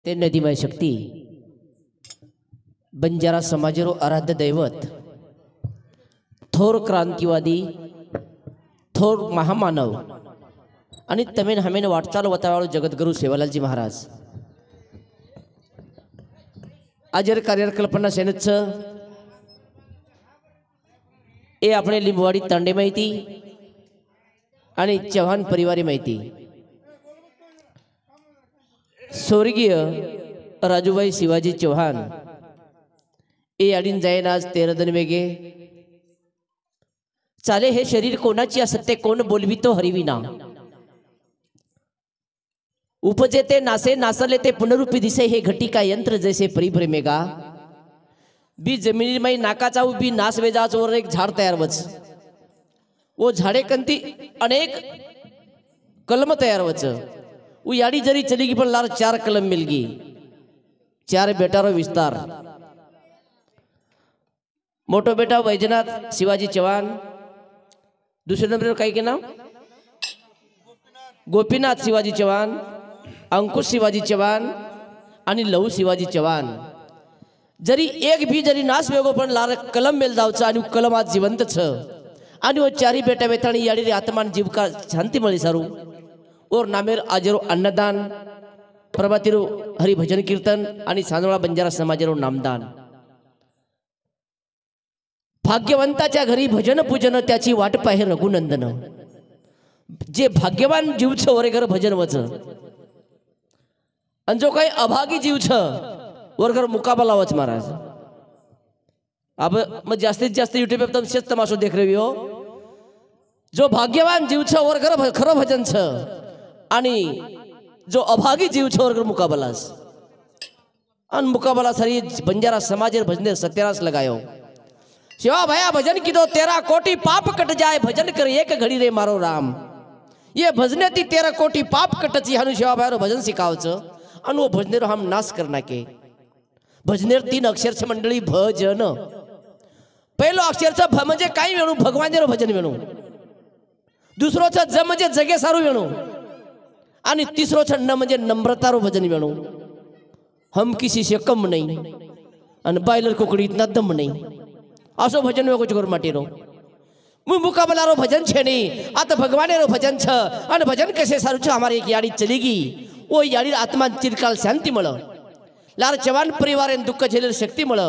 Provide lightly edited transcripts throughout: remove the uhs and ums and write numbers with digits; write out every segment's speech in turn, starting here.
ते नदीमय शक्ती बंजारा समाजरो आराध्य दैवत थोर क्रांतिवादी थोर महामानव आणि तमेन हमेन वाटचाल वतावाळू जगद्गुरु सेवालालजी महाराज आजर कार्यकल्पना सेनच ए आपणे लिंबवाडी तांडे माहिती आणि चव्हाण परिवारी माहिती स्वर्गीय राजूभाई शिवाजी चव्हाण ए अडीन जाईन आज 13 दिन वेगे चाले हे शरीर कोणाची असते कोण बोलवितो हरिविना उपजे ते नासे नासले ते पुनरुपी दिसे हे घटिका यंत्र जैसे परिभ्रमेगा बी जमिनी माई नाकाचा उभी नास वेजाच वर एक झाड तयार वच वो झाडे कंती अनेक कलम तयार वच वो याडी जरी चली गई पण लार 4 कलम मिल गई 4 बेटारो विस्तार मोटो बेटा वैजनाथ शिवाजी चव्हाण दुसरे नंबर काय के नाम गोपीनाथ शिवाजी चव्हाण अंकुश शिवाजी चव्हाण आणि लहू शिवाजी चव्हाण जरी एक भी जरी नास वेगो पण लार कलम मेल जावचा आणि कलम आज जिवंत छ आणि वो चारी बेटा वेताणी याडी आत्मान जीवका शांती मळी सारू और नामेर आजरो अन्नदान प्रभातीरो हरिभजन कीर्तन आणि सांजोळा बंजारा समाजरो नामदान भाग्यवंताच्या घरी भजन पूजन त्याची वाट पाहे रघुनंदन जे भाग्यवान जीव छ वरे घर भजन वच आणि जो काही अभागी जीव छ वर घर मुकाबला वच महाराज अब मैं जास्तीत जास्त यूट्यूब पे तुम शेष तमाशो देख रहे हो जो भाग्यवान जीव छ वर घर खरो भजन छ आणि जो अभागी जीव छ वर घर मुकाबलास अन मुकाबला सारी बंजारा समाज भजने सत्यानाश लगायो शिवा भया भजन की दो 13 कोटि पाप कट जाए भजन कर एक घड़ी रे मारो राम ये भजने ती 13 कोटि पाप कटची हानु शिवा भया भजन शिकावच अन वो भजनेरो हम नाश करना के भजनेर 3 अक्षर छ मंडळी भजन पहिलो अक्षर छ भ म्हणजे काय वेणू भगवानेरो भजन वेणू दुसरो छ ज म्हणजे जगे सारू वेणू आणि तिसरो छ न म्हणजे नम्रतारो भजन वेणू हम किसी से कम नहीं आणि बायलर कोकडी इतना दम नहीं असो भजन वेगो चोर माटीरो मु मुकाबलारो भजन छेनी आता भगवानेरो भजन छ आणि भजन कसे सारू छ हमारी एक याडी चली गई ओ याडी आत्मा चिरकाल शांती मळ लार चव्हाण परिवारेन दुःख झेलेल शक्ती मळ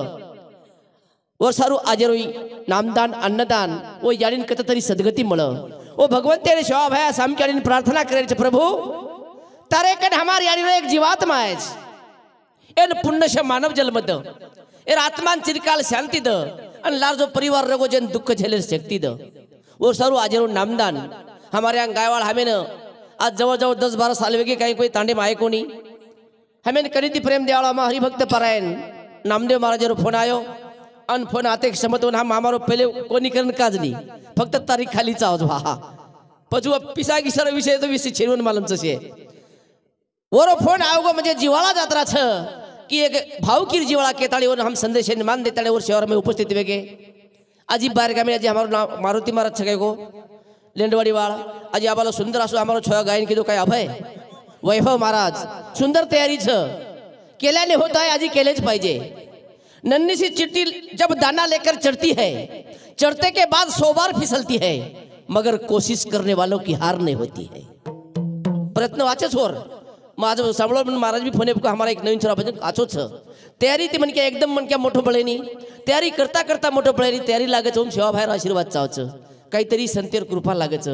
व सारू आजरोई नामदान अन्नदान ओ याडीन कत तरी सद्गती मळ ओ भगवंतेने शिवा भया सामक्याडीन प्रार्थना करे प्रभु तारे कन हमार याडीनो एक जीवात्मा है एन पुण्यश मानव जन्म द एर आत्मान चिरकाल शांती द आणि लार जो परिवार रगो जन दुःख झेलेल शक्ती द वो सारू आजरो नामदान हमारे यहाँ गायवाड़ हमें आज जवळ जवळ 10-12 साल वेगे काही कोई तांडे माये कोणी हमें करीती प्रेम देवाला मा हरिभक्त परायण नामदेव महाराजरो फोन आयो अन फोन आते क्षमतून हम हमारो पहले कोणी करण काज नहीं फक्त तारीख खाली चावज हा पछू पिसागी सर विषय तो विषय छेवन मालूम छे वरो फोन आवगो म्हणजे जीवाला जात्रा छ कि एक भावकीर जीवाला केताळी वर हम संदेश मान देताळे वर शहर में उपस्थित वेगे आजी बाहेर गामी आजी हमारो नाम मारुति महाराज छगे गो लेंडवाड़ी वाला आजी आबालो सुंदर आसो हमारो छोया गायन कीधो काय अभय वैभव महाराज सुंदर तयारी छ केल्याने होता है आजी केलेच पाहिजे नन्ही सी चिट्ठी जब दाना लेकर चढ़ती है चढ़ते के बाद 100 बार फिसलती है मगर कोशिश करने वालों की हार नहीं होती है प्रयत्न वाचच होर माझ सांभळो महाराज भी फोन हमारा एक नवीन छोरा भजन आचोच तयारी ती मनके एकदम मनक्या मोठो बळेनी तयारी करता करता मोठो बळेनी तयारी लागच ओम शिवा बाहेर आशीर्वाद चावच काहीतरी संतेर कृपा लागच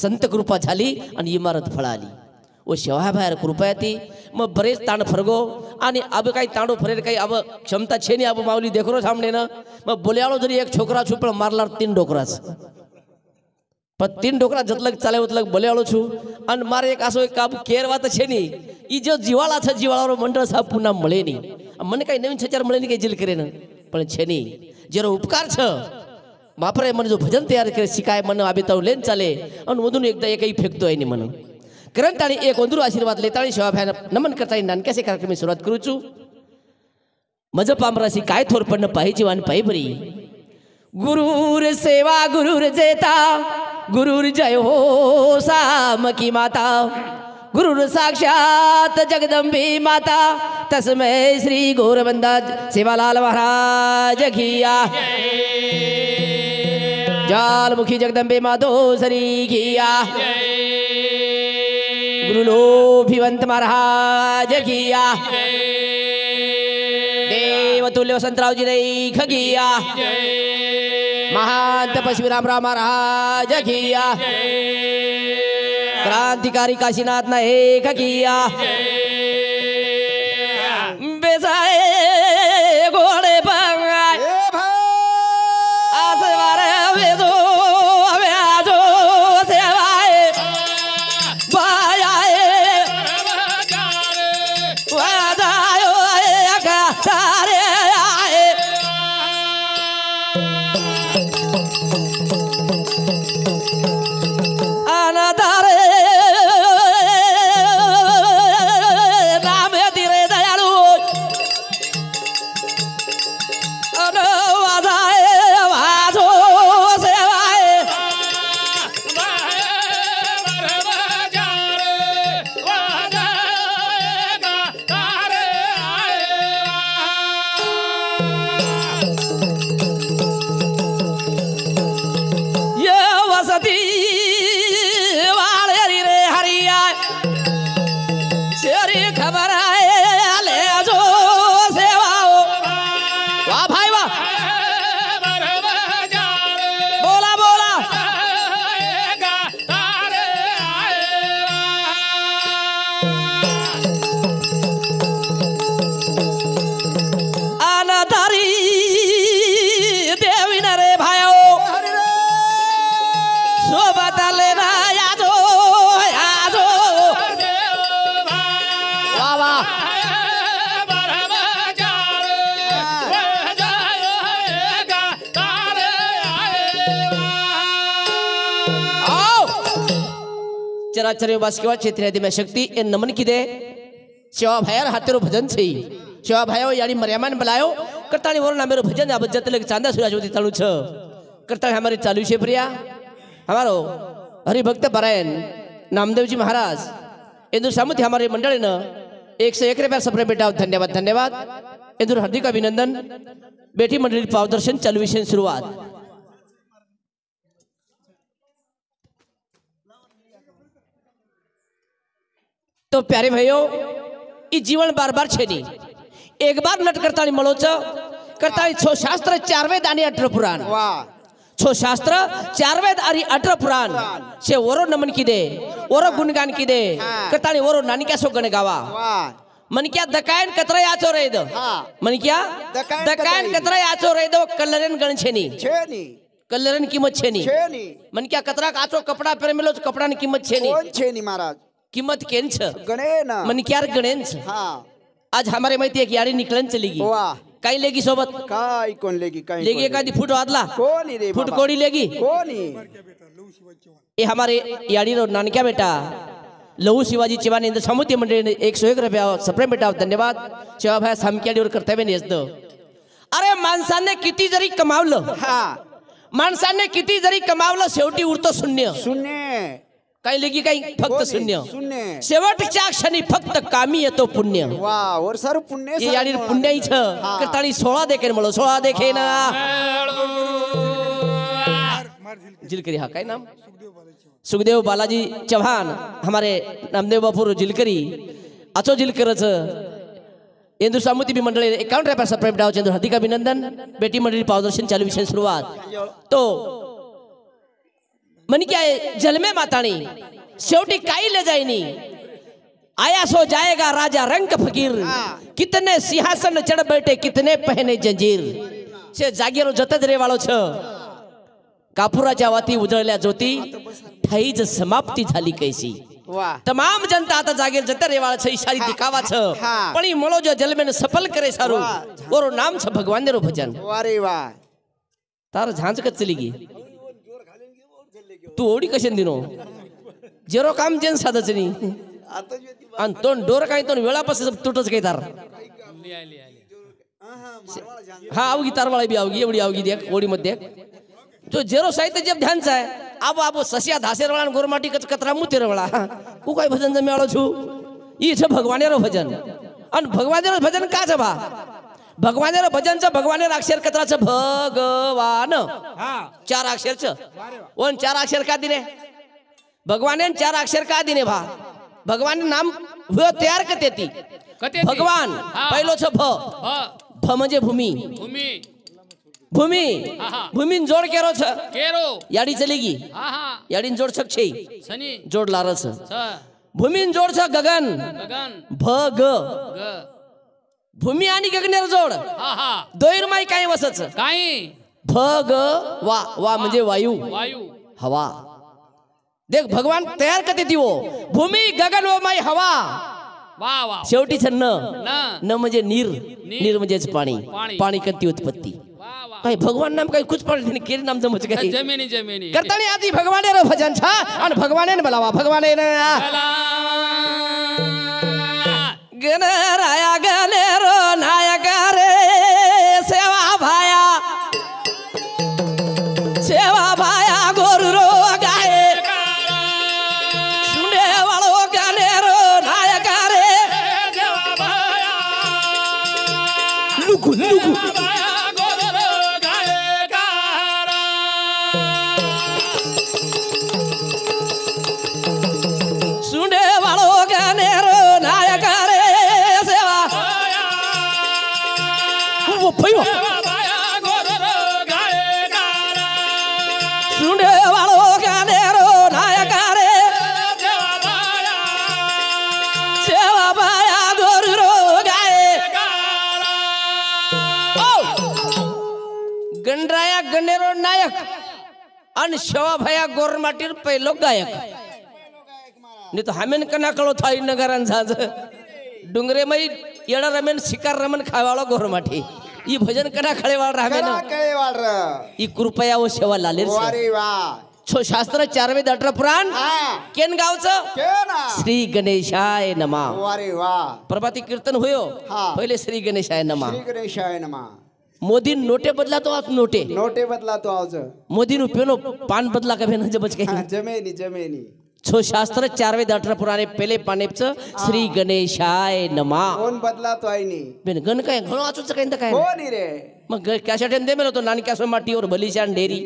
संत कृपा झाली आणि इमारत फळाली ओ शिवा बाहेर कृपा ती मग बरेच ताण फरगो आणि अब काही तांडो फरेर काही अब क्षमता छेनी अब माऊली देखरो सामने ना मग बोल्याळो जरी एक छोकरा छुपळ मारला 3 डोकराच पण 3 डोकरा जतलक चाले उतलक बोल्याळो छु आणि मारे एक असो एक काब केरवात छेनी ई जो जीवाळा छ जीवाळारो मंडळ सा पुन्हा मळेनी मन काही नवीन छचार मळेनी काही जिल करेन पण छेनी जेरो उपकार छ मापरे मन जो भजन तयार करे शिकाय मन आबिताव लेन चाले आणि मधून एकदा एकही फेकतो आहे नि मन करंट आणि एक ओंदूर आशीर्वाद लेताळी शिवा भयान नमन करता नानक्यासे कार्यक्रम सुरुवात करू छु मज पामरासी काय थोरपण पाहिजे वान पाहि बरी गुरुर सेवा गुरुर जेता गुरुर जय हो साम की माता गुरु साक्षात जगदम्बे माता तस्मै श्री गौरवंदा सेवालाल महाराज घिया जालमुखी जगदम्बे माधो सरी घिया गुरु लोभिवंत महाराज घिया देवतुल्य वसंतरावजी रई खगिया महांत परशुरामराव महाराज घिया क्रांतिकारी काशीनाथ ना एक किया बेसाए घोड़े पंगाए आसवारे वेदो व्याजो सेवाए बायाए वादायो का तारे आए अनादारे चराचर वासकिवा क्षेत्रीय में शक्ति ए नमन किदे सेवा भायर हातेरो भजन छई सेवा भायो यानी मर्यामान बलायो करतानी वर नामेरो भजन अब जतले चांदा सुरा जोती चालू छ करतानी हमारे चालू छे प्रिया हमारो हरिभक्त पारायण नामदेवजी महाराज इंदुर सामुथी हमारे मंडली ने 101 रुपया सप्रे बेटा धन्यवाद धन्यवाद इंदुर हार्दिक अभिनंदन बेटी मंडली पावदर्शन चालू विषय शुरुआत तो प्यारे भाइयों ये जीवन बार बार छे नहीं एक बार नट करतानी मळो छ करतानी छो शास्त्र 4 वेद आणि 18 पुराण वाह छो शास्त्र 4 वेद आणि 18 पुराण से वरो नमन किदे वरो गुणगान किदे करतानी वरो नानिका सो गण गावा वाह मन क्या दकायन कतरा याचो रेद मन क्या दकायन कतरा याचो रेद कल्लरन गण छेनी छेनी कल्लरन किंमत छेनी छेनी मन क्या कतरा काचो कपड़ा पर मिलो कपड़ा की किंमत छेनी कोण छेनी महाराज किंमत केन छ गणेन मन क्या गणेन छ हाँ आज हमारे माहिती एक यारी निकलन चलेगी वाह काही लेगी सोबत काय कोण लेगी काय लेगी एखादी फुट वादला कोणी रे फुट कोडी लेगी कोणी ये हमारे याड़ी रो नानक्या बेटा लहू शिवाजी चिवानी इंद्र समुद्री मंडळी ने 101 रुपया सप्रेम बेटा धन्यवाद शिवा भाई सामक्याडीवर कर्तव्य नेसतो अरे माणसाने किती जरी कमावलं हाँ माणसाने किती जरी कमावलं शेवटी उरतो शून्य शून्य काही लेगी काही फक्त शून्य शून्य शेवटच्या क्षणी फक्त कामी येतो पुण्य वाह और सर पुण्य ये याडी पुण्याईच करतानी 16 देखे म्हणलो 16 देखे ना जिलकरी हा काय नाम सुखदेव बालाजी चौहान हमारे नामदेव बापूर जिलकरी आचो जिलकरच इंदु सामुती भी मंडळी 51 रुपया सप्रेम डाव चंद्र हार्दिक अभिनंदन बेटी मंडळी पावदर्शन चालू विषय सुरुवात तो मन क्या है जलमे मातानी शेवटी काई ले जायनी आया सो जाएगा राजा रंग फकीर कितने सिंहासन चढ़ बैठे कितने पहने जंजीर से जागेरो जतज रे वाळो छ कापुराच्या वाती उजळल्या ज्योती ठाईच समाप्ती झाली कैसी वाह तमाम जनता आता जागेर जत रे वाळ छ इशारी दिखावा छ पण ई मळो जो जलमे ने सफल करे सारो ओरो नाम छ भगवान रो भजन वारे वाह तार झांच कच चली गी तू ओडी कशन दिनो जेरो काम जेन साधच नाही आणि तो डोर काय तो वेळापास तुटच काय तार हा आवगी तारवाळा बी आवगी एवढी आवगी देख ओडी मध्ये तो जेरो साहित्य जब ध्यान है आबो ससिया धासेर वाला गोरमाटी कचरा मुतेर वाला को काय भजन जमेवाळो छु ई छे भगवानेरो भजन अन भगवानेरो भजन का छे बा भगवानेरो भजन छे भगवानेरो अक्षर कतरा छे भगवान चार अक्षर छे ओन चार अक्षर का दिने भगवाने चार अक्षर का दिने भा भगवान नाम हुए तयार करते ती भगवान पहिलो छे भ भ म्हणजे भूमी भूमी भूमीन जोड केरो छ केरो याडी चलेगी याडीन जोड छक छे सनी जोड लारस भूमीन जोड छ गगन गगन भ ग भूमी आणि गगनेर जोड दोयर माई काय वसच काय भ ग वा वा म्हणजे वायू वायू हवा देख भगवान तयार करते ती वो भूमी गगन व माई हवा वा वा शेवटी छ न म्हणजे नीर नीर म्हणजेच पाणी पाणी करती उत्पत्ती काय भगवान नाम काय कुछ पढ़ केरी नाम समझ गए जमीनी जमीनी करतानी आदि भगवाने रो भजन छा अन भगवाने ने बोलावा भगवाने ने गणराया गणेरो नायक रे सेवा भाया गोरु रो गाए सुने वालो गणेरो नायक रे सेवा भाया लुगु लुगु गणराया गणेरो नायक अन शवा भया गोरमाटीर पहिलो गायक नहीं तो हमें कना कळो थाई नगरान झाज डुंगरे मई येडा रमेन शिकार रमन खावाळो गोरमाठी ई भजन कना खळेवाळ रामेन कळेवाळ र ई कृपया व सेवा लालेर वारे वा छो शास्त्र 4 वेद 18 पुराण केन गावचं केना श्री गणेशाय नमः वारे वा प्रभाती कीर्तन होयो पहिले श्री गणेशाय नमः श्री गणेशाय नमः मोदी नोटे बदला तो आज नोटे नोटे बदला तो आज मोदी नु पेनो पान बदला का भेन जबच के जमेनी जमेनी छो शास्त्र 4 वेद 18 पुराणे पहिले पानेच श्री गणेशाय नमः कोण बदला तो आईनी बेन गण काय घणो आचुच काय काय कोणी रे मग कशाटे दे मेलो तो नानक्या सो माटी और बलिशान डेरी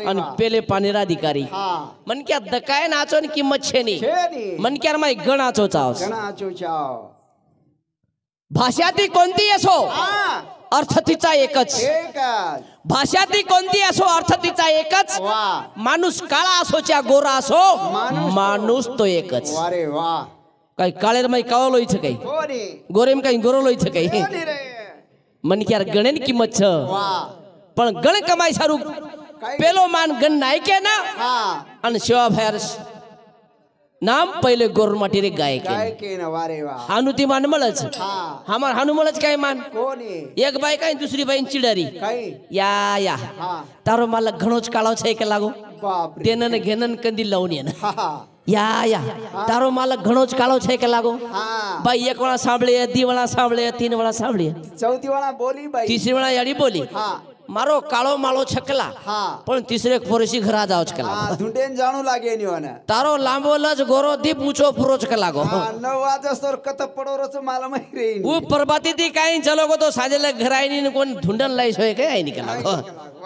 आणि पेले पानेरा अधिकारी मन क्या दकाय नाचो नि किंमत छेनी मन क्या माय गण आचो चावस गण आचो चाव भाषा ती कोणती असो अर्थ तिचा एकच भाषा ती कोणती असो अर्थ तिचा एकच माणूस काळा असोच्या गोरा असो माणूस तो एकच वारे वा काही काळेर माई कावलो इछ काही गोरेम काही गोरोलो इछ काही मन क्यार गणेन किंमत छ पण गण कमाई सारू पेलो मान गण नाही के ना आणि शिवा भयर नाम पहिले गोरमाटी रे गायक ना वारे वा हानुती मान मळच हमार हानु मळच काय मान कोणी एक बाई काय दुसरी बाई चिडारी या या तारो मला घणोच काळो छै के लागो बाप रे तेनन घेनन कंदी लावून येन या या तारो मला घणोच काळो छै के लागो बाई एक वेळा सांभळे दी वेळा सांभळे 3 वेळा सांभळे चौथी वेळा बोली बाई तिसरी वेळा याडी बोली मारो काळो माळो छकला पण तिसरे फोरशी घरा जाव छकला धुंडेन जाणू लागे निवाना तारो लांबोलज गोरो दीप ऊंचो फुरोच के लागो 9 वाजस्तोर कत पडोरच मला माहिती रे ऊ परबाती ती काय चलो गो तो साजेला घरायनी न कोण धुंडन लाईस होय काय आईनी के लागो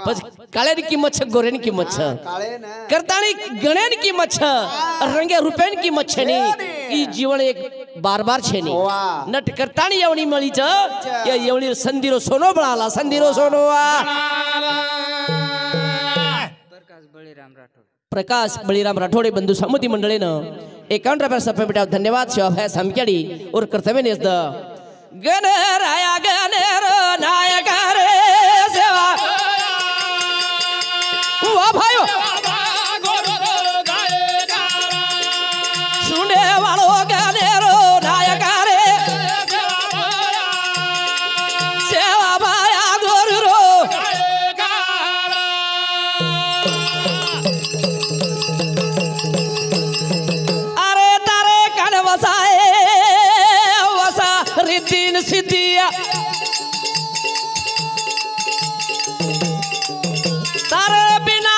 बस काळेन किंमत छ गोरेन किंमत छ काळे ना करताणी गणेन किंमत छ रंगे रुपयन किंमत छनी ई जीवन एक बार बार छनी नट करताणी एवणी मळी छ या एवणी संधीरो सोनो बळाला संधीरो सोनो प्रकाश बळीराम राठोडे बंधू समिती मंडळीनं 51 रुपये सप्पे धन्यवाद शिवाभाई सामक्याडी और कर्तव्य नेसद गणराया गणेर नायक रे सेवा वा भायो सुने वालो गणेरो नायक रे सेवा भाया गोरु रो अरे तारे कान वसाए वसा रिद्दीन सिद्धिया तारे बिना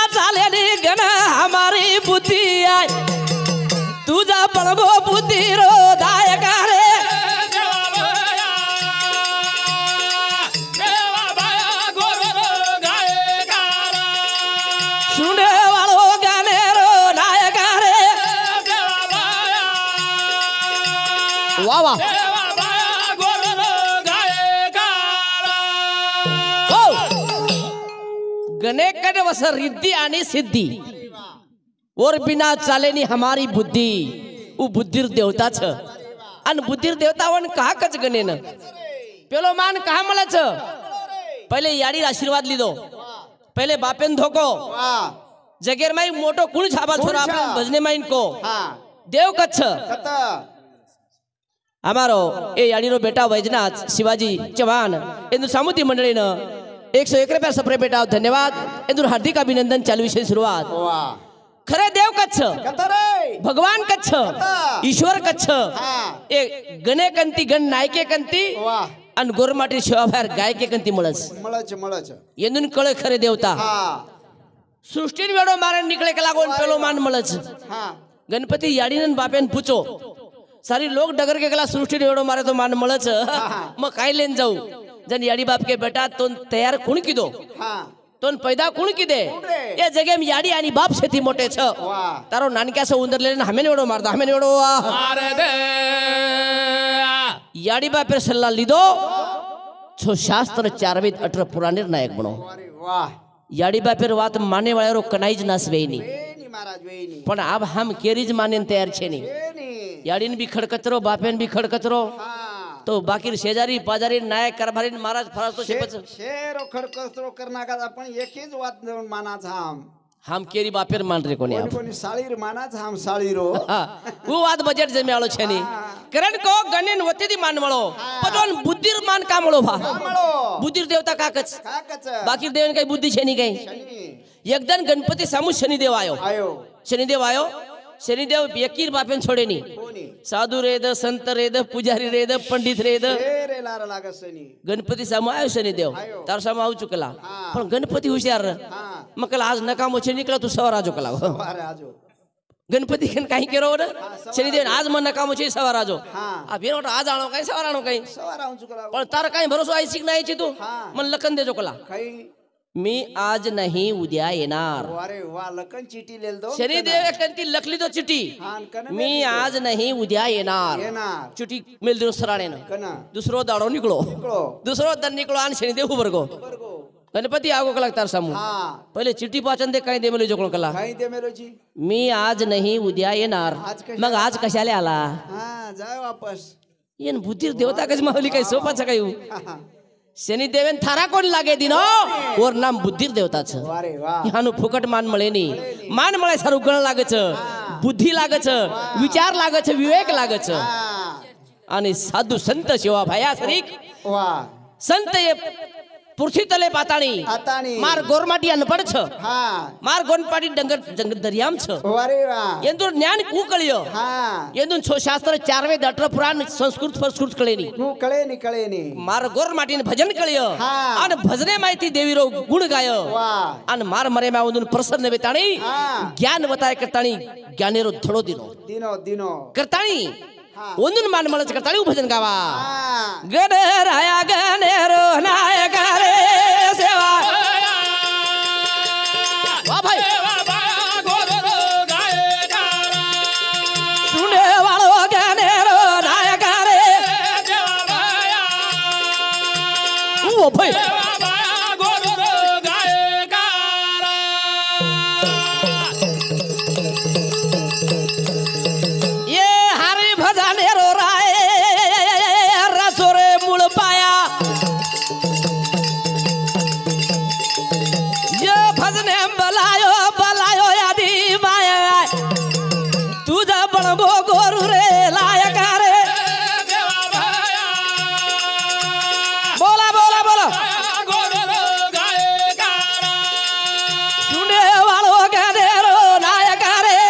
वा हो गणेकन वस रिद्धी आणि सिद्धी और बिना चालेनी हमारी बुद्धी उ बुद्धिर देवताच आणि बुद्धिर देवतावन कहा कच गणेन पेलो मान कहा मळच पहिले याडी आशीर्वाद लिदो पहिले बापेन धोको वाह जगेर माई मोटो कुण छाबा छोरा कुण छा? आपण भजने माईन को हाँ देव कच्छ कत અમારો એ યાડીનો બેટા વૈજનાથ શિવાજી ચૌહાણ એનું સામૂહિક મંડળીને 101 રૂપિયા સપરે બેટા ધન્યવાદ એનું હાર્દિક અભિનંદન ચાલુ વિશે શરૂઆત वाह ખરે દેવ કચ્છ कत रे ભગવાન કચ્છ ઈશ્વર કચ્છ हाँ એ ગણે કંતી ગણ નાયકે કંતી वाह અને ગોરમાટી સેવાભાર ગાયકે કંતી મળસ મળच એનું કળે ખરે દેવતા हाँ સૃષ્ટિનો વેડો મારે નીકળે કલાકો પેલો માન મળસ हाँ ગણપતિ યાડીને બાપેન પૂછો सारी लोग डगर के गला सृष्टि एवढं मारे तो मान मळच मग काय लेन जाऊ जन याडी बाप के बेटा तो तयार कोण की दो हाँ तो पैदा कोण की दे या जगे में याडी आणि बाप शेती मोठे छ वाह तारो नानक्यास उंदरले हमेन एवढं मारदा हमेन एवढं याडी बापेर सल्ला लिदो छो शास्त्र 4 वेद 18 पुराणेर नायक बनो अरे वाह याडी बापेर वात माने वाळेरो कनाईज नास वेईनी वेनी महाराज वेनी पण अब हम केरीज मानेन तयार छे नी वेनी याडीन बी खडकचरो बापेन बी खडकचरो हाँ तो बाकी शेजारी पाजारी नायक कारभारी महाराज फराज तो शिपच शेर खडकसरो करना का आपण एकीच वाद मानाचा हम केरी बापेर मान रे कोणी कोणी साळीर मानाच हम साळीरो वो वाद बजेट जमे आलो छेनी करण को गणेन वतीदी मान मळो पण बुद्धीर मान का मळो भा मळो बुद्धीर देवता काकच काकच बाकी देवन काही बुद्धी छेनी काही शनी एकदम गणपती सामू शनिदेव आयो आयो शनिदेव यकीर बापेन छोडेनी कोणी साधू रेद संत रेद पुजारी रेद पंडित रेद शेरे लार लागत शनी गणपती सामू आयो शनिदेव आयो. तार सामू आऊ चुकला हा. पण गणपती हुशार हाँ मग कला आज नकामो छे निकला तू सवार आजो कला वारे आजो गणपती खेन काही केरो न शनिदेव आज मन नकामो छे सवार आजो हाँ आ बेरो आज आणो काही सवार आणो काही सवार आऊन चुकला पण तार काही भरोसा आहे शिक नाही तू हा. मन लखन देजो कला काही मी आज नाही उद्या येणार वारे वा लखन चिठी लेल दो शनिदेव एकंती लखली तो चिठी हां कन मी आज नाही उद्या येणार येणार चिठी मेल दिनो सराणेनं कन दुसरो दाडो निकलो निकलो दुसरो दन निकलो आणि शनिदेव उभरगो बरगो गणपती आगो कला तार सामू हां पहिले चिठी पाचन दे काही दे मेलो जोकलो कला काही दे मेलोजी मी आज नाही उद्या येणार आज कशाला? मग आज कशाला आला हां जाय वापस येन बुद्धीर देवता कशी मावली काही सोपाचं काही हां. शनिदेवन थारा कोण लागे दिनो और नाम बुद्धीर देवताच वारे वा ह्यानु फुकट मान मळेनी मान मळे सारू गण लागच बुद्धी लागच विचार लागच विवेक लागच हां आणि साधू संत शिवा भाया सरीक वा संत ये पृथ्वी तले पाताणी आतानी मार गोरमाटी अनपड छ हां मार गोनपाटी डंगर जंगल दरियाम छ वारे वा ಎಂದು ज्ञान कू कळियो हां ಎಂದು छो शास्त्र 4 वेद 18 पुराण संस्कृत कळेनी तू कळे नी मार गोर माटीने भजन कळियो हा. आणि भजने माहिती देवीरो गुण गायो वा आणि मार मरे मावून प्रसन्न वेताणी हा. ज्ञान वताय करताणी ज्ञानेरो धडो दिनो दिनो करताणी हा. ओंदून मान मळच करताणी भजन गावा हां गण राया गणेरो नायक रे सेवा वा भाई सुने वाळो गणेरो नायक रे ओ भाई ये हरी भजनेरो राय रसोरे मूळ पाया ये भजने बलायो यादी माया तुझा बळगो गोरू रे लायक रे बोला बोला बोला सुने वाळो गणेरो नायक रे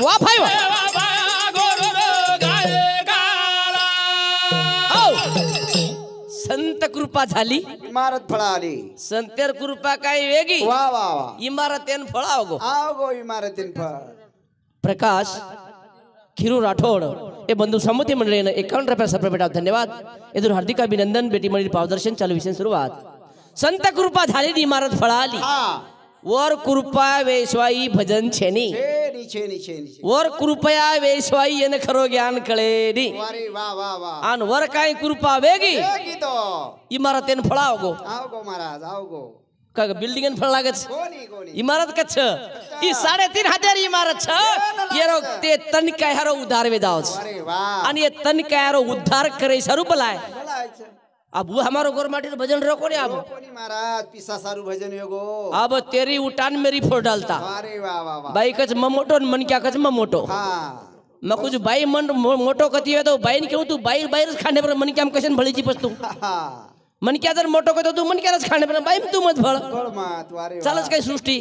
वा भाई वा औ. संत कृपा झाली इमारत फळाली संतेर कृपा काही वेगळी वा वा वा इमारतेन फळाव गो आव गो इमारतीन फळ प्रकाश खिरू राठोड हे बंधू संमती मंडळीनं 51 रुपया सप्रे बेटा धन्यवाद येथून हार्दिक अभिनंदन बेटी मंडळी पावदर्शन चालू विषय सुरुवात संत कृपा झालेली इमारत फळाली हां वर कृपा वेशवाई भजन छेनी छेनी छेनी छेनी वर कृपया वेशवाई એને ખરો જ્ઞાન કળેની वारे वाह वाह वाह આન વર કાઈ કૃપા વેગી વેગી તો ઇમારત એને ફળાવગો આવ ગો મહારાજ આવ ગો કાગ બિલ્ડિંગ એને ફળ લાગે છે કોની કોની ઇમારત કચ્છ ઈ 3.5 ઇમારત છે એરો તે તન કાયરો ઉધાર વેદાવ છે વારે વાહ અને એ તન કાયરો ઉદ્ધાર કરે શરૂ બલાય બોલાય છે अब वो हमारो गोर माटी भजन रखो ने अब કોની મહારાજ પીસા સારું ભજન યોગો अब तेरी उठान मेरी फोड़ डालता વારે વાહ વાહ વાહ बाई कच मोटो मन क्या कच मोटो હા मैं कुछ बाई मन मोटो कती है तो बाई ने क्यों तू बाई बाई खाने पर मन क्या कशन भली जी पस्तू હા मन क्या जर मोटो कहतो तू मन क्या रस खाने पर बाई तू मत भळ ગોળ માં વારે चालच काही सृष्टी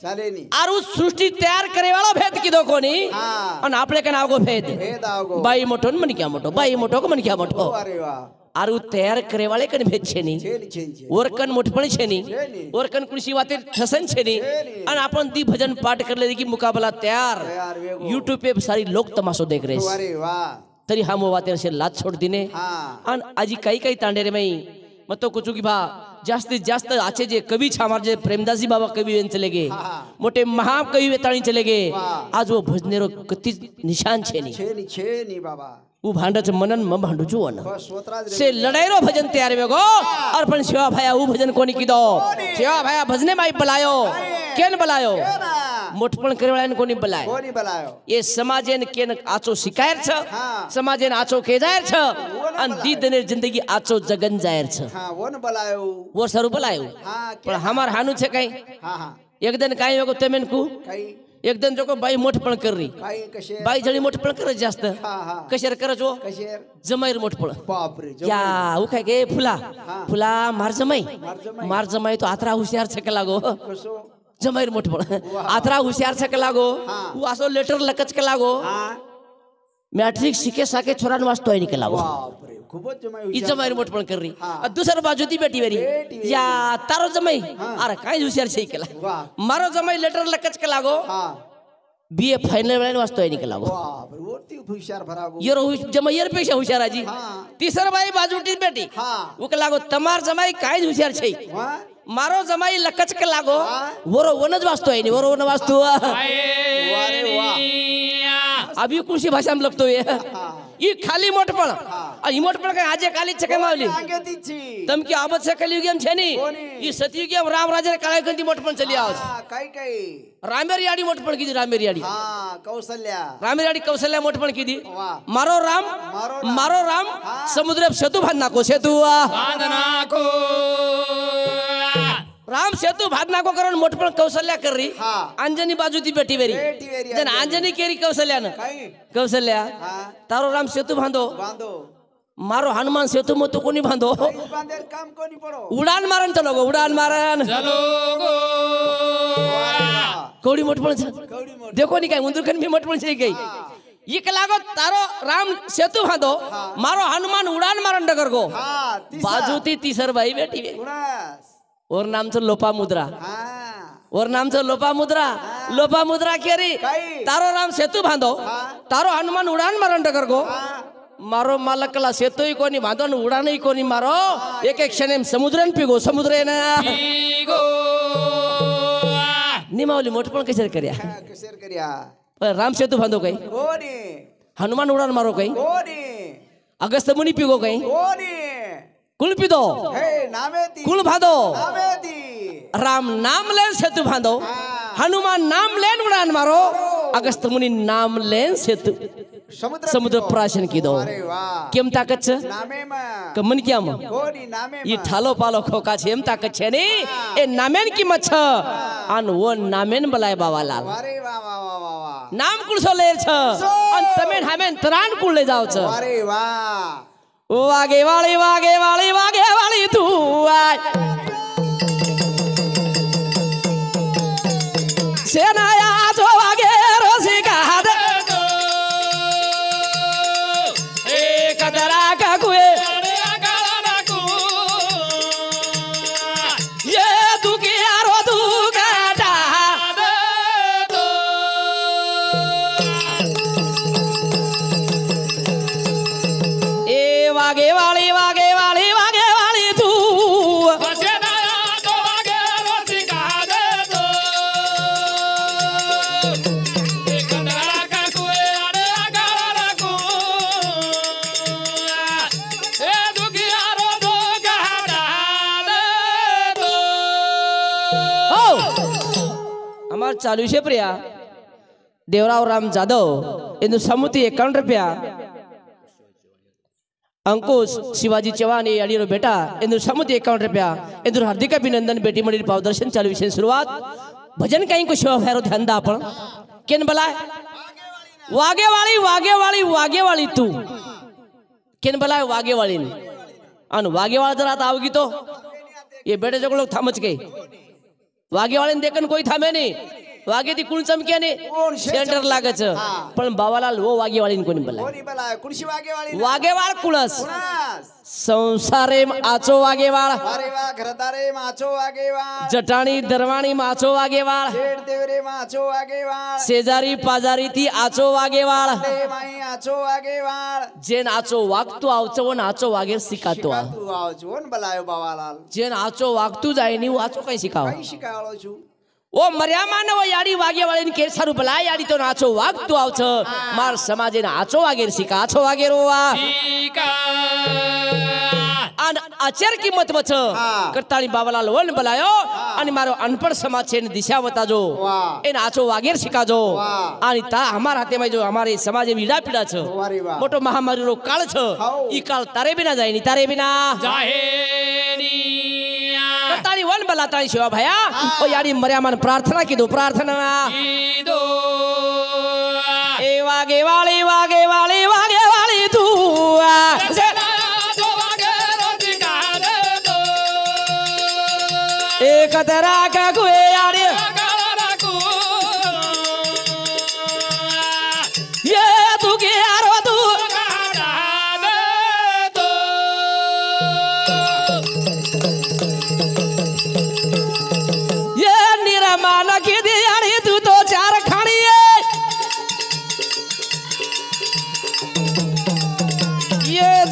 ચાલે ની आरु सृष्टी तयार करे वाला भेद कीधो कोणी હા અને આપણે કને આગો भेद ભેદ આવ ગો बाई मोटो मन क्या मोटो बाई मोटो को मन क्या मोटो વારે વાહ आरु तयार करे वाले कने भेद छे नी છેની છેની છે ओरकन मोठपण छे नी છેની ओरकन कृषी वाते ठसन छे नी અને आपण ती भजन पाठ करले की मुकाबला तयार તૈયાર વેગો YouTube पे सारी लोक तमाशो देख रहे વારે वाह तरी हम वाते से लात सोड दिने हा आणि आजी काही काही तांडेरे माई मग तो कुचू की भा जास्तीत जास्त आचे जे कवी छामार जे प्रेमदासी बाबा कवी वेन चले गे हा मोठे महाकवी वेताळी चले गे वाह. आज वो भजनेरो कती निशान छे नी છેની બાબा वो भांडच मनन म भांडू जुवन બસ સોતરાજ રે से लढाईरो भजन तयार वेगो और पण शिवा भाया वो भजन कोणी कीधो शिवा भाया भजने माई बलायो केन बलायो કેના मोठपण करेवाळाने कोणी बलाय કોની બલાયો ये समाजेन केन आचो शिकायर छ હા समाजेन आचो केजायर छ आणि दी दने जिंदगी आचो जगन जायर छ હા વન બલાયો वो सरू बलायो હા पण हमार हानू छे काई હા હા एक दिन काय वेगो तेमेन कू કઈ एक दिन जोको बाई मोठपण कररी કઈ કશે बाई जळी मोठपण करे जास्त હા हा कशेर करजो કશે जमाईर मोठपण બાપ રે या उ काय गे फुला फुला मार जमाई માર જમાઈ मार जमाई तो आतरा हुशियार छक लागो કશો जमाईर मोठपण आतरा हुशियार छक लागो હા. उ असो लेटर लकच के लागो હા मॅट्रिक शिके साके छोरान वाचतोय निके लागो બાપ રે ખૂબ જ જમાઈ ई जमाईर मोठपण कररी हा. दुसर बाजू ती बेटी वेरी बेटी वेरी. या तारो जमाई अरे काय हुशियार छे केला વાહ मारो जमाई लेटर लकच के लागो હા बीए फायनल वेळेन वाचतोय निके लागो બાપ રે ઓરતી હુશાર ભરાગો येरो जमाईर पेक्षा हुशार आजी હા तीसर बाई बाजूटी बेटी હા उके लागो तमार जमाई काय हुशियार छे વાહ मारो जमाई लकच के लागो हा. वरो वनज वाचतोय नी वरो वन वाचतो વારે વાહ अभी कृषी भाषा में लगतो ये હા ई खाली मोठपण ई मोठपण काय आजे काली छके मावली આગેથી છી तम की आबत से कलियुग गेम छे नी कोणी? ई सतयुग गेम राम राजा काळे कंती मोठपण चली आव હા કઈ કઈ रामेर याडी मोठपण कीदी रामेर याडी હા કૌશલ્યા रामेर याडी कौशल्या मोठपण कीदी વાહ मारो राम મારો राम समुद्र सेतु भात नाको सेतु राम सेतु भात नाको करून मोठपण कौशल्या कररी હા अंजनी बाजू ती बेटी वेरी બેટી વેરી जन अंजनी केरी कौशल्यानं કઈ कौशल्या હા तारो राम सेतु बांधो બાંધો मारो हनुमान सेतु मत कोणी बांधो કઈ બાંધેર કામ કોની પડો उडान मारन चलो गो उडान मारन વાહ कौड़ी मोटपण छ કવડી મોટ देखो नी काय उंदरखन भी मोटपण छै गई एक लागो तारो राम सेतु बांधो मारो हनुमान उडान मारन डगर गो હા बाजूती तीसर बाई बेटी वे ગુણાસ और नामचं लोपामुद्रा હા और नामचं लोपामुद्रा लोपामुद्रा केरी કઈ तारो राम सेतु बांधो तारो हनुमान उडान मारन डगर गो હા मारो मालकला सेतुही कोणी बांधो आणि उडानही कोणी मारो एक एक क्षणे समुद्रन पिगो समुद्रेन निमावली मोठपण कशेर कर्या કશેર કર્યા पण राम सेतु बांधो काही કોની हनुमान उडान मारो काही કોની अगस्त मुनी पिगो काही કોની कुल पिदो હે નામેતી कुल बांधो નામેતી राम नाम लेन सेतु बांधो હા हनुमान नाम लेन उडान मारो अगस्त मुनी नाम लेन सेतु સમુદ્ર समुद्र प्राशन कीधो અરે વાહ केम ताकत छ નામેમાં कमन क्याम કોની ई નામેમાં ठालो पालो खोका छे एम ताकत छे नी ए नामेन किंमत छ अन वो नामेन बलाय बावालाल અરે વાહ વાહ વાહ વાહ વાહ नाम कुळसो लेर छ अन तमेन हामेन तरान कुळ ले जाव छ અરે વાહ वागे वाळी वागे वाळी वागे वाळी तू आय सेनाया जो वागे रोसी का हात एक दरा का कुए ये तू की आरो तू काटा ए वागे वाळी वागे वाळी वागे वाळी तू चालू છે પ્રિયા દેવરાવ રામ જાદવ એનું સમૂતી 51 રૂપિયા અંકુશ શિવાજી ચૌહાણ એ અડીનો બેટા એનું સમૂતી 51 રૂપિયા એનું હાર્દિક અભિનંદન બેટી મળી પાવ દર્શન ચાલુ છે શરૂઆત ભજન કઈ કો સેવા ફેરો ધ્યાન દા પણ કેન બલાય વાગેવાળી તું કેન બલાય વાગેવાળી અને વાગેવાળ જરા આવગી તો ये बेटे जो लोग थामच गए वागे वाले ने देखन कोई थामे नहीं वागे थी कुण चमके ने सेंटर लागे छ पण बावालाल वो वागे वाली ने कोनी बोलाय कुणशी वागेवाळी वागेवाळ कुणस संसारे आचो वागेवाळ अरे वा घरदारे माचो वागेवाळ जटाणी दरवाणी माचो वागेवाळ शेड देवरे माचो वागेवाळ शेजारी पाजारी थी आचो वागेवाळ ले माई आचो वागेवाळ जेन आचो वागतो आवचो वन आचो वागेर शिकातो तू आवचो न बलायो बावालाल जेन आचो वागतू जाय नी आचो कई शिकाव कई शिकावळो छु ओ मर्यामा न वो याडी वागे वाले ने के सारू भला याडी तो नाचो वागतो आवछ मार समाजे ने आचो वागेर शिका आचो वागेरो वा शिका अन अचर किंमत वच करताळी बाबालाल वन बोलायो आणि मारो अनपढ़ समाज छे ने दिशा बताजो एन आचो वागेर शिकाजो आणि ता हमार हाथे में जो हमारे समाजे वीडा पीड़ा छ मोटो महामारी रो काळ छ ई काळ तारे बिना जाय नी तारे बिना जाहे नी ताली वन बला ताली शिवा भया ओ याडी मर्यामान प्रार्थना की दो प्रार्थना कीदो ए वागे वाली तू एक तेरा का कुए याडी ये तू के यारो तू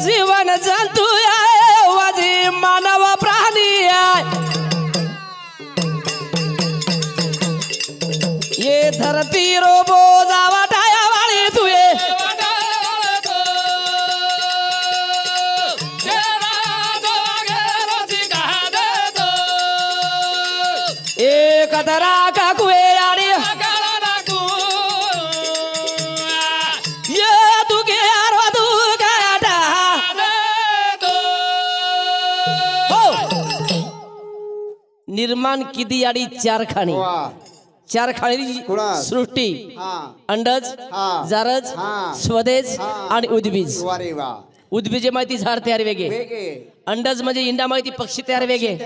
जीवन जंतु वाजी मानव प्राणी ये धरती रो बोझा वटाया वाली तुए एक तरह का कुए निर्माण किती याडी चार खाणी सृष्टी अंडज जारज स्वदेश आणि उद्बीज उद्बीजे माहिती झाड तयार वेगे अंडज म्हणजे इंडा माहिती पक्षी तयार वेगे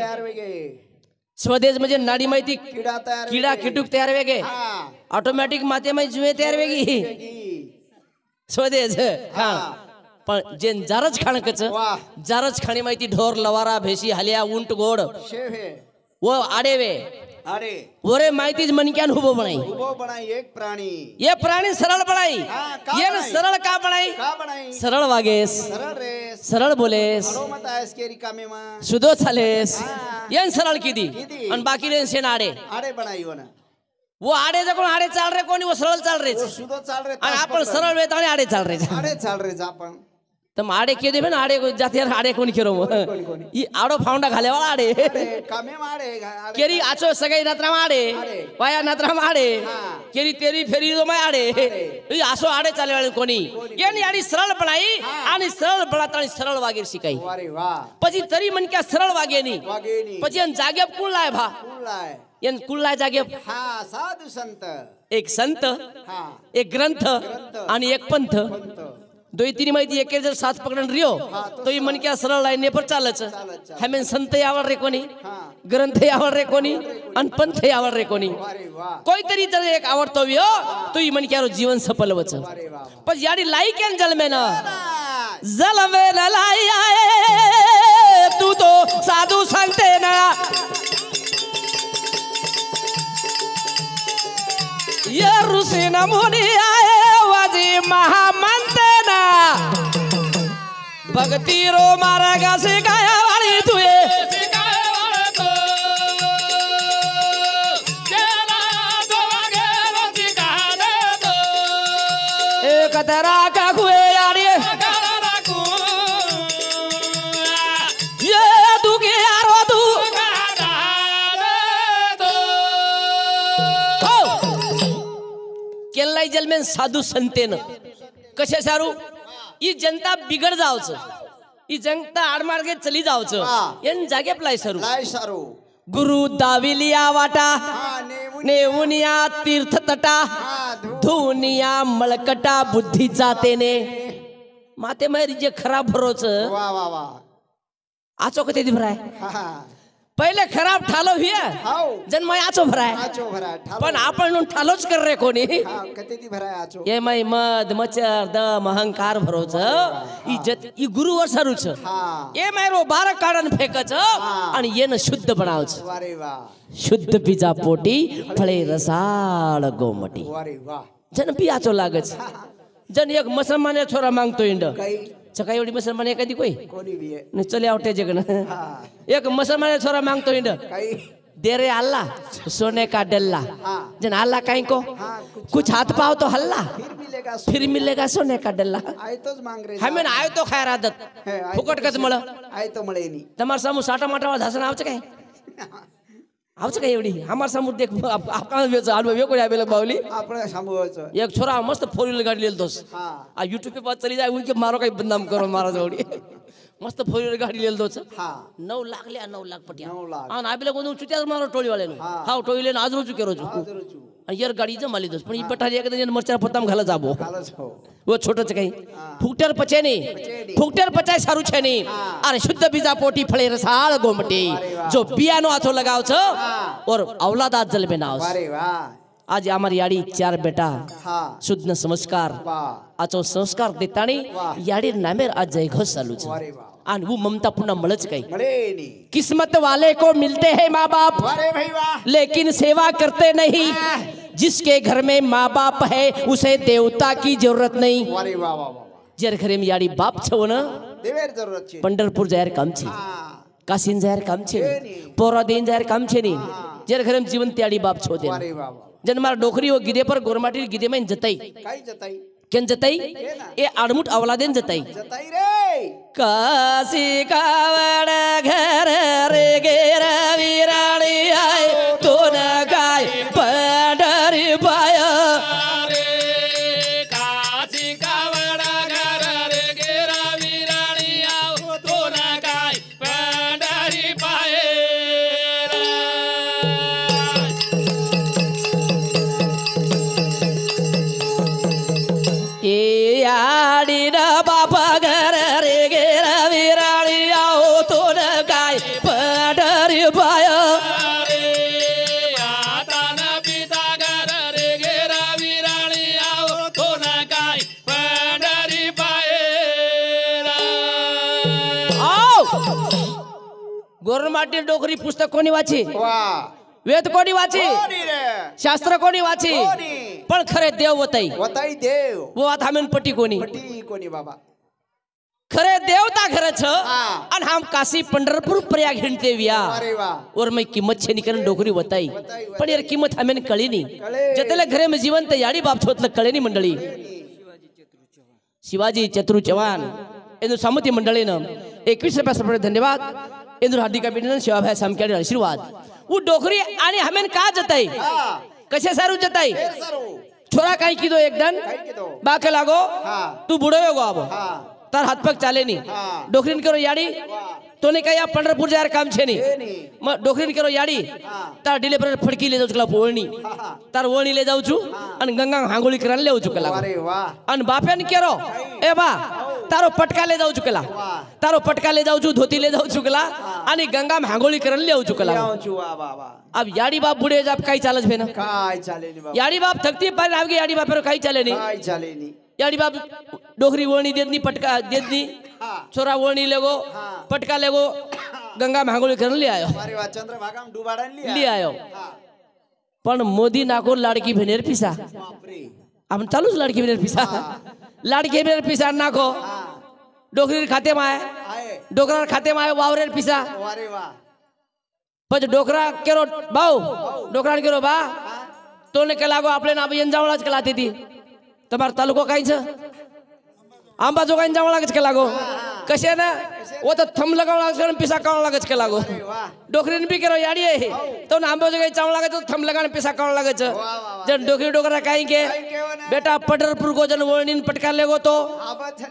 स्वदेश म्हणजे नाडी माहिती किडा किटूक तयार वेगे ऑटोमॅटिक माते माहिती जुए तयार वेगी स्वदेश हा पण जेन जारज खाण कच जारज खाणी माहिती ढोर लवारा भेशी हल्या उंट गोड वो आडेवे अरे ओरे माहितीज मनक्यान हुबो बनाई एक प्राणी ये प्राणी सरळ बनाई ये न सरळ का बनाई सरळ वागेस सरळ बोलेस मत आहेस के रिकामे मा सुदो चालेस येन सरळ किदी आणि बाकी रेन सेन आडे बनाई वो आडे जकोण आडे चाल रे कोणी वो सरळ चाल रे सुदो चाल रे आणि आपण सरळ वेत आणि आडे चाल रे आपण तम आडे के देबे ना आडे जाती आडे कोणी केरो ई आडो फाउंडा घाले वाला आडे कामे माडे केरी आचो सगई नत्रा माडे पाया नत्रा माडे केरी तेरी फेरी दो मै आडे ई आसो आडे चाले वाले कोणी येनी आडी सरळ बनाई आणि सरळ बनाताणी सरळ वागेर शिकाई अरे वाह પછી તરી મન કે સરળ વાગેની પછી એન જાગે કુલ લાય ભા એન કુલ લાય જાગે हा साधू संत एक संत एक ग्रंथ आणि एक पंथ दो तीन माहिती एक जर साथ पकडन रियो तो ही मन क्या सरळ लाईन पर चालच हमें संत यावळ रे कोणी ग्रंथ यावळ रे कोणी अन पंथ यावळ रे कोणी कोई तरी तर एक आवडतो वियो तो ही मन क्या जीवन सफल वच पण याडी लाईक एन जलमे न लाई आए तू तो साधू सांगते ना ये ऋषी न मुनी आए वाजी महामंते ना भक्ति रो मार्ग सिखाया वाली तुए एक तरह का हुए यार ये तू के यार तू जलमेन साधू संतेन कशा सारू ही जनता बिगड जावचं ही जनता आडमार्गे चली जावचं एन जागेपलाय सरू लाय सारू गुरु दाविलिया वाटा हा नेवुनिया तीर्थ तटा धुनिया मळकटा बुद्धी जातेने माते मारी जे खराब भरोच वा वा वा आचो कते भराय हा पहिले खराब ठालो हिया हाव जन मैं आचो भराय आचो भरा ठालो पण आपण ठालोच कर रे कोणी हा कते ती भराय आचो ये मै मद मचर दम अहंकार भरोच इज्जत ई गुरु वर सारूच हा ये मैरो बार काढन फेकच आणि येन शुद्ध बनावच वारे वा शुद्ध बीजा पोटी फळे रसाळ गोमटी वारे वा जन पी आचो लागच जन एक मुसलमान छोरा मागतो इंड काही सकाळी एवढी मुसलमान एखादी कोई कोणी बी आहे. नाही चले आवटे जगन हा एक मुसलमान छोरा मागतो इंड काही दे रे अल्लाह सोने का डल्ला हाँ जन अल्लाह कहीं को हाँ कुछ हाथ पाओ तो हल्ला मिलेगा फिर मिलेगा सोने का डल्ला आय तोच मांग रे हमें आयो तो खैर आदत हे, आय फुकट कच मळ आय तो मळे नी તમાર સામુ સાટા માટાવા ધાસન આવશે કઈ આવશે કઈ એવડી અમાર સામુ દેખ આપણા વેચ આલવા વેકો આવેલા બાવલી આપણે સાંભળજો એક છોરા મસ્ત ફોર વ્હીલર ગાડી લેલ દોસ હા આ YouTube पे बात चली जाए उनके मारो कहीं बदनाम करो मारा जोड़ी मस्त फोर व्हीलर गाडी लेल दो हा 9 लाख ले 9 लाख पटिया 9 लाख. आणि आबीला कोण चुट्याच मारो टोळी वाले हा. हाव टोळी लेन आज रोज केरो छु आदरचू आणि यार गाडी जमाली दोस पण ई पठारी एकदा जन मरचा पताम घाला जाबो कालच हो वो छोटच काही फुकटर पचे नाही फुकटर पचाय सारू छे नाही अरे शुद्ध बीजा पोटी फळे रसाळ गोमटे जो बियानो आथो लगाव छ और औलाद आज जल बनाव वारे वा आज हमारी याडी 4 बेटा हा शुद्ध संस्कार वा आचो संस्कार देतानी याडी नामेर आज जय घोष चालू छ वारे वा आणि वो ममता पुन्हा मळच काही मळे नी किस्मत वाले को मिलते हैं माँ बाप वारे भाई वा लेकिन सेवा करते नहीं जिसके घर में माँ बाप है उसे देवता की जरूरत नहीं वारे वा वा वा जर घरे में याडी बाप छो न देवेर जरूरत છે पंढरपूर जायर काम छे हा काशीन जायर काम छे पोरा दिन जायर काम छे नी जर घरे में जीवन त्याडी बाप छो दे वारे वा वा जन मार डोकरी हो गिदे पर गोरमाटी गिदे में जतई काय जताई केन जतई ए आडमुट अवलादेन जतई जताई रे काशी कावड घर रे गेर विराणी आय तो न काय पंढरी पाय रे काशी कावडा घर रे गेरा विराणी आव तो ना काय पंढरी पाये ए आडी न बाप घर रे गेर विराणी आव तो न काय पंढरी पाय आता ना पिता घर रे गेरा विराणी आव तो ना काय पंढरी पाये गोरमाटी डोकरी पुस्तक कोणी वाची वा वेद कोणी वाची कोणी रे शास्त्र कोणी वाची कोणी पण खरे देव वताई वताई देव वो आता हमें पट्टी कोणी पटी कोणी बाबा खरे देवता घर छ हा. आणि हम काशी पंढरपूर प्रयाग हिंडते विया अरे वा और मैं कीमत छे निकरन डोकरी वताई वताई. पण यार कीमत हमें कळी नी कळे. जतले घरे में जीवन ते याडी बाप छोतलं कळे नी मंडळी शिवाजी चतुर चव्हाण इंदु सामती मंडळीनं 21 रुपया धन्यवाद इंदु हार्दिक अभिनंदन शिवाभाई सामकेडे आशीर्वाद वो डोकरी आणि हमें का जताई हा कसे सारू जताई फेर सरू छोरा काय कीधो एकदन काय केतो बाके लागो हा तू बुडो गो अब हा तार हाथ पग चाले नी हा डोकरीन करो याडी तो ने कहा पंढरपूर जायर काम छे नी ए नी मग डोकरीन करो याडी हा तार डिले पर फडकी ले जाऊ चुकला ओळणी हा तार ओळणी ले जाऊ छु आणि गंगा हांगोळी करायला लेऊ चुकला वारे वा आणि बाप्यान केरो ए बा तारो पटका ले जाऊ चुकला तारो पटका ले जाऊ छु धोती ले जाऊ चुकला आणि गंगा में हांगोळी करायला लेऊ चुकला याव छु वा बाबा अब याडी बाप बुढ़े जाप काई चालच भेना काय चाले नी बाबा याडी बाप थकती पर आवगे याडी बाप काई चाले नी काय चाले नी याडी बाप डोकरी ओळणी देदनी पटका देदनी हा छोरा ओळणी लेगो पटका लेगो गंगा में हांगोळी करायला ले आयो वारे वा चंद्रभागाम डुबाडन लिया ले आयो हा पण मोदी नाको लाडकी बहिणीर पिसा बापरे आपण चालूच लाडकी बहिणीर पिसा लाडकी बहिणीर पिसा नाको हा डोकरीर खाते माय आहे डोकरार खाते माय वावरेर पिसा वारे वा પછી ડોકરા કેરો બાઉ ડોકરા કેરો બા તોને કે લાગો આપણે ના અંજાવળા જ કલાતી હતી તમાર તાલુકો કાઈ છે આંબા જો કાઈ અંજાવળા જ કે લાગો कशा ना वो तर थंब लगावं लागत पिसा काढावं लागत के लागो अरे वा डोकरीने बी केलो याडी आहे तो आंब्याचं काही चावलं लागायचं थंब लगाने पिसा काढावं लागायचं जन डोकरी डोकरा काही के बेटा पंढरपूर को जन वळणीन पटकाले गो तो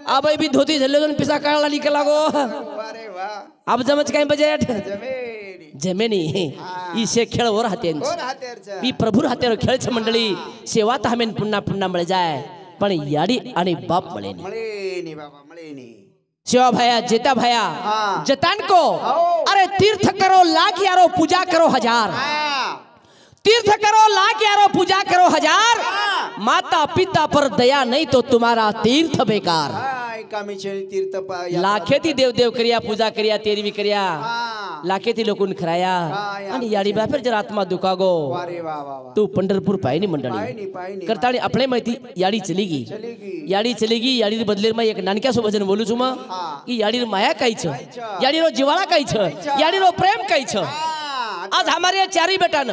आबाई बी धोती झल्ले जन पिसा काढला निघाला गो अरे वा अब जमच काही बजेट जमेनी जमेनी ई शे खेळ वर हातेन कोण हातेरचं ई प्रभू हातेर खेळच मंडळी सेवा तर हमेन पुन्हा पुन्हा मिळ जाय पण याडी आणि बाप मळेनी मळेनी बाबा मळेनी सेवा भया जेता भया हाँ। जतान को अरे तीर्थ करो लाख यारो पूजा करो हजार तीर्थ करो लाख यारो पूजा करो हजार माता पिता पर दया नहीं तो तुम्हारा तीर्थ बेकार तीर्थ लाखे ती देव देव करिया पूजा करिया तेरी भी करिया लाखे ती लोकून खराया आणि याडी बापर जर आत्मा दुखागो अरे वा वा वा तू पंढरपूर पायनी मंडळी पायनी पायनी करताळी आपले माहिती याडी चलेगी याडी चलेगी याडी बदले में एक नानक्या सोबत जन बोलू छुमा की याडी माया काहीच याडी रो जिवाळा काहीच याडी रो प्रेम काहीच आज हमारे ये चारी बेटान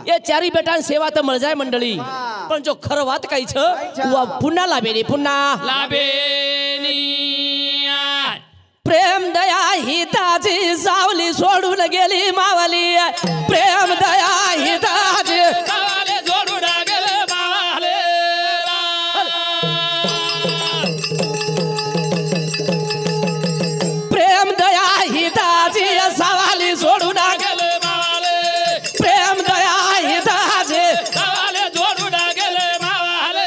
ये चारी बेटान सेवा तर मळ जाय मंडळी पण जो खरं वात काहीच वा पुन्हा लाभेनी पुन्हा लाभेनी प्रेम दया हिताची सावली सोडून गेली मावली प्रेम दया हिताची सावली सोडून गेली मावली प्रेम दया हिताची सावली सोडून गेली प्रेम दया हिताची सावली सोडून गेली मावली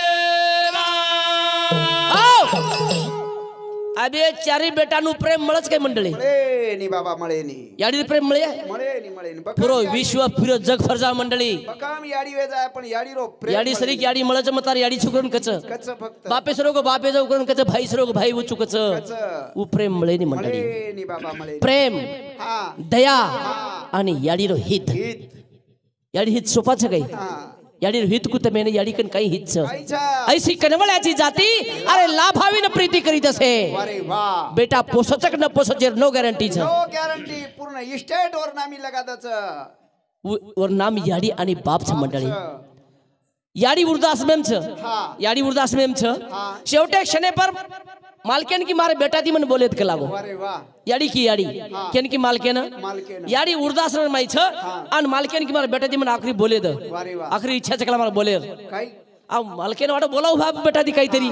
अबे चारी बेटानु प्रेम मळच काय मंडळी मळेनी बाबा मळेनी याडी प्रेम मळे मळेनी मळेनी पुरो विश्व फिरो जग फरजा मंडळी बकाम याडी वेजा पण याडी रो प्रेम याडी सरी याडी मळच मतार याडी चुकरून कच कच फक्त बापे सरो को बापे जाऊ करून कच भाई सरो को भाई उचू कच कच उ प्रेम मळेनी मंडळी मळेनी बाबा मळेनी प्रेम हा दया आणि याडीरो हित हित याडी हित सोपाच काही हा याडी हित कुत मेने याडी कन काही हितच काहीचा ऐसी कनवळ्याची जाती अरे लाभावीन प्रीती करीत असे अरे वा बेटा पोसचक न पोसचेर नो गॅरंटीच नो गॅरंटी पूर्ण इस्टेट वर नामी लगाताच वर नाम याडी आणि बापच मंडळी याडी वृद्धाश्रमच हाँ। याडी वृद्धाश्रमच हाँ। शेवटे क्षणे पर मालकेन की मारे बेटा ती मन बोलेत के लागो अरे वा याडी की याडी केन की मालकेन मालकेन याडी वृद्धाश्रम माहिछ आणि मालकेन की मारे बेटा ती मन आखरी बोलेद अरे वा आखरी इच्छा चकला मारे बोलेर काही आ मालकेन वाटो बोलाव बाप बेटा ती काहीतरी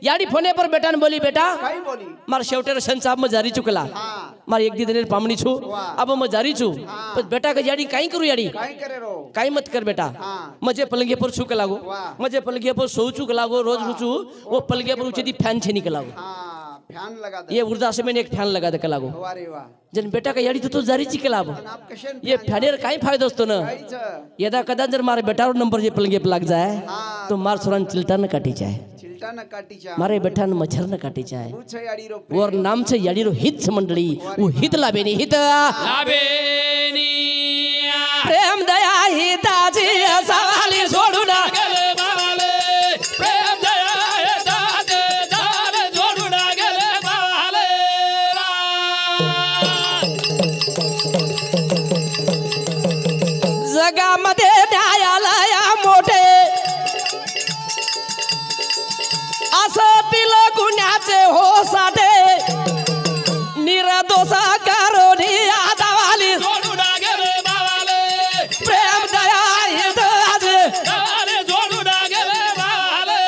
याडी फोने पर बेटा ने बोली बेटा काही बोली मार शेवटे संसाब में जारी चुकला हाँ मार एक दी दिन पामणी छु अब मैं जारी छु हाँ। पण बेटा का याडी काही करू याडी काही करे रो काही मत कर बेटा हाँ। मजे पलंगे पर छू के लागो वाह। मजे पलंगे पर सो छू के लागो रोज रुचू वो पलंगे पर उचेदी फैन छे निकल लागो हाँ फैन लगा दे ये वृद्धाश्रम में एक फैन लगा दे के लागो अरे वा जन बेटा का याडी तो जारी ची के लागो आप कशन ये फॅनेर काही फायदा असतो ना काहीच यदा कदा जर मारे बेटावर नंबर जे पलंगे पे लग जाए हाँ। तो मार सुरन चिलटा न काटी जाए चिलटा न काटीचा मारे बेटा न मच्छर न काटी जाए पूछ याडी रो और नाम से याडी रो हित मंडळी वो हित लाभेनी हित लाभेनी प्रेम दया हिताची सवाली सोडून गेले मावले प्रेम दया दाते दाले सोडून गेले मावले जगामध्ये न्यायालय मोठे असतील गुन्ह्याचे हो साठे निर्दोष करोनी आदावाली सोडून गेले मावले प्रेम दया हिताची दाले सोडून गेले मावले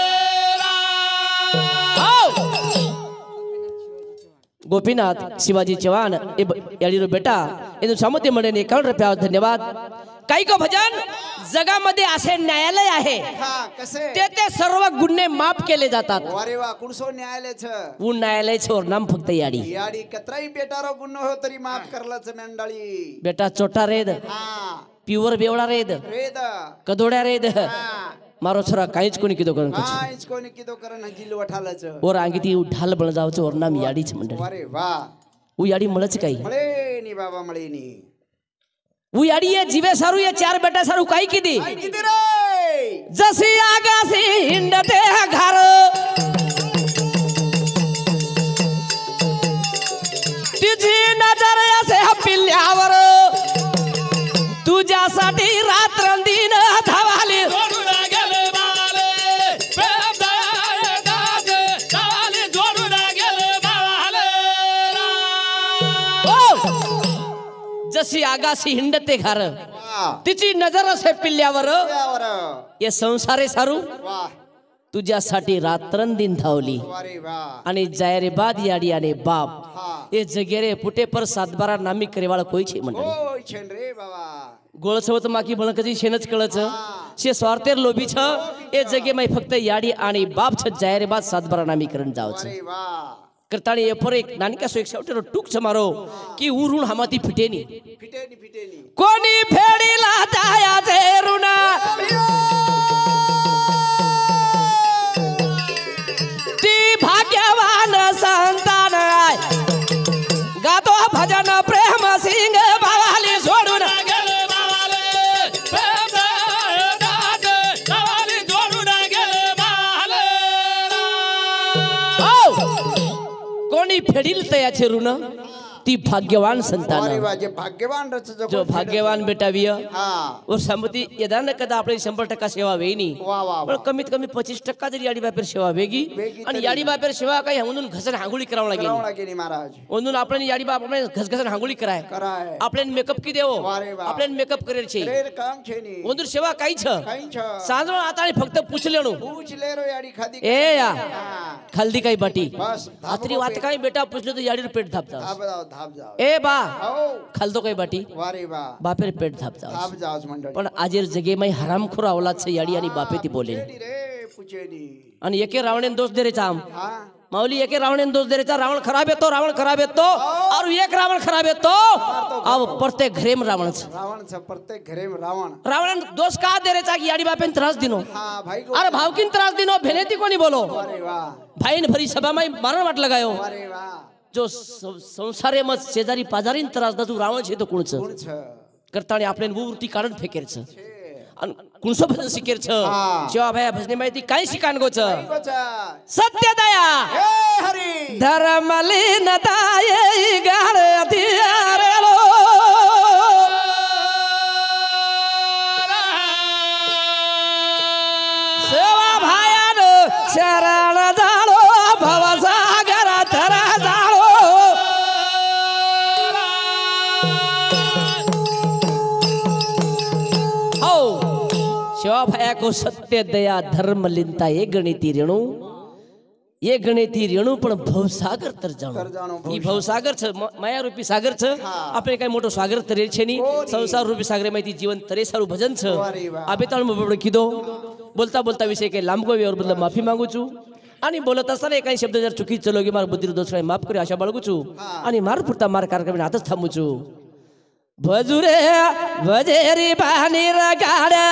गोपीनाथ शिवाजी चौहान याडीरो बेटा इथून सामोते म्हणणे 51 रुपया धन्यवाद काही को भजन जगामध्ये असे न्यायालय आहे हा कसे ते सर्व गुन्हे माफ केले जातात अरे वा कुणसो न्यायालय छ ऊ न्यायालयाचे नाम फक्त याडी याडी कत्राई बेटारो गुन्हो हो तरी माफ करलाच मंडळी बेटा चोटा रेद हा प्युअर बेवडा रेद रेद कदोड्या रेद हा मारो छोरा काहीच कोणी किदो करून कुछ काहीच कोणी किदो करन जिल वठालाच और आंगी ती ढाल बळ जावचं और नाम याडीच मंडळ अरे वा ऊ याडी मळच काही मळेनी बाबा मळेनी ऊ याडी ये जीवे सारू ये चार बेटा सारू काही किदी काय किती रे जशी आगासी हिंडते घर तिची नजर असे पिल्ल्यावर तुझ्यासाठी रात्रंदिन धावाली सोडून गेले मावले प्रेम दया दाते दाले सोडून गेले मावले जशी आगासी हिंडते घर वा तिची नजर असे पिल्ल्यावर यावर ये संसारे सारू वा तुझ्यासाठी रात्रंदिन धावली वारे वा आणि जायरे बाद याडी आणि बाप हा ये जगेरे पुटे पर सातबारा नामी करेवाळ कोई छे मंडळी ओ छेन रे बाबा गोळसवत माकी भणकजी शेनच कळच शे स्वार्थेर लोभी छ ए जगे मै फक्त याडी आणि बाप छ जायरे बाद सातबारा नामी करण जावच वारे वा करताणी एपर एक नानिका सो एक शेवटेरो टूक छ मारो की उरून हमाती फिटेनी फिटेनी फिटेनी कोणी फेडीला जाया जे रुना ती भाग्यवान संतान आहे गातो भजन प्रेम सिंग बावाली सोडून गेले बावाले प्रेम दाग गावाली जोडून गेले बाले कोणी फेडील तयाचे ऋण ती भाग्यवान वारे संतान वा जे भाग्यवान रच जो भाग्यवान बेटाविय हा और संमती यदा न कदा आपली 100% सेवा वेईनी वा वा पण कमीत कमी 25% जरी याडी बापेर सेवा वेगी वेगी आणि तरी. याडी बापेर सेवा काही म्हणून घसर हांगुळी करावं लागेल करावं लागेल महाराज म्हणून आपण याडी बाप आपण घसघसन हांगुळी कराय कराय आपल्यान मेकअप की देवो वारे वा. आपल्यान मेकअप करेल छे रे काम छेनी म्हणून सेवा काही छ काई छ सांजो आता आणि फक्त पुछलेणू पूछ ले रो याडी खादी ए या हा खालदी काही बाटी बस रात्री वात काही बेटा पुछले तो याडीर पेट धापता धाप जाओ ए बा हो खालदो काही बाटी वारे वा बापेर पेट धापता धाप जाओ मंडळी पण आजेर जगे मै हरामखोर अवलाद छे याडी आणि बापे ती बोले छेनी रे पुछेनी आणि एके रावणेन दोष दे रे चाम हा माऊली एके रावणेन दोष दे रे चा रावण खराब येतो और एक रावण खराब येतो अब प्रत्येक घरेम रावणच रावण छ प्रत्येक घरे में रावण रावण दोष का दे रे चा की याडी बापेन त्रास दिनो हा भाई को अरे भावकीन त्रास दिनो भेनेती कोणी बोलो वारे वा भाईन भरी सभा में मारण वाट लगायो वारे वा जो संसारे मत शेजारी पाजारीन त्रास दू रावण छे तो कुणच कोण छ करताणी आपले वृत्ती काढून फेकेरच छे आणि कुणसो भजन शिकेरच हा. जेव्हा भाया भजने माहिती काय शिकान गोच को छ सत्य दया हे हरी धर्मलीन दाये गाड अधियारेलो सेवा भायान शरण जाळो भवसागर धरा जाळो हो सेवा भाया को सत्य दया धर्म लिंता ये गणिती रेणू ये गणिती रेणू पण भवसागर तर तर जाणो, जाणो ही भवसागर छ माया रूपी सागर छ આપણે કઈ મોટો સાગર તરે છે ની સંસાર રૂપી સાગરે માંથી જીવન તરે સારું ભજન છે વારે વાહ. આપે તાણ બબડો કીધો બોલતા બોલતા વિશે કે લાંબો વ્યવહાર બદલ માફી માંગુ છું आणि बोलत असताना काही शब्द जर चुकी चलो की मार बुद्धी दोष माफ करी आशा बाळगू છું आणि मार पुरता मार कार्यक्रम आताच थांबू છું भजुरे भजेरी पाणी गाड्या